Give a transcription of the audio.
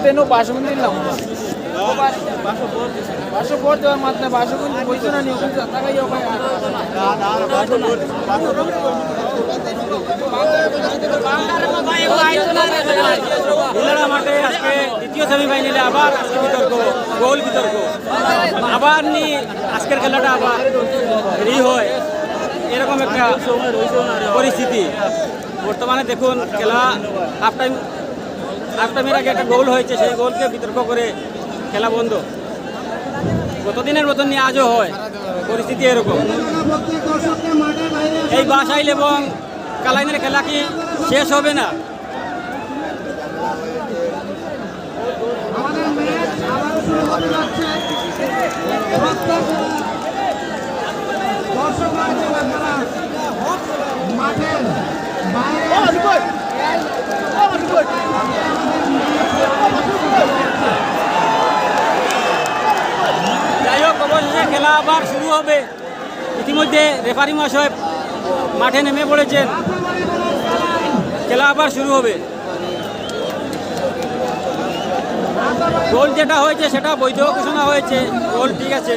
তেনো 500 দিলাম 500 ভোট দেওয়ার মাত্রা 500 কোন কইছো না নিও কিন্তু টাকাই হবে ইলারা মাঠে আজকে দ্বিতীয় সেমিফাইনালে আবার আজকে বিতর্ক গোল বিতর্ক আবার নি আজকের খেলাটা আবার রি হয় এরকম একটা পরিস্থিতি বর্তমানে দেখুন খেলা হাফ টাইমের আগে একটা গোল হয়েছে সেই গোলকে বিতর্ক করে খেলা বন্ধ গতদিনের মতন নিয়ে আজও হয় পরিস্থিতি এরকম এই বাসাইল এবং কালাইনের খেলা কি শেষ হবে না যাই হোক অবশেষে খেলা আবার শুরু হবে ইতিমধ্যে রেফারি মহাশয় মাঠে নেমে পড়েছেন খেলা আবার শুরু হবে গোল যেটা হয়েছে সেটা বৈধ ঘোষণা হয়েছে গোল ঠিক আছে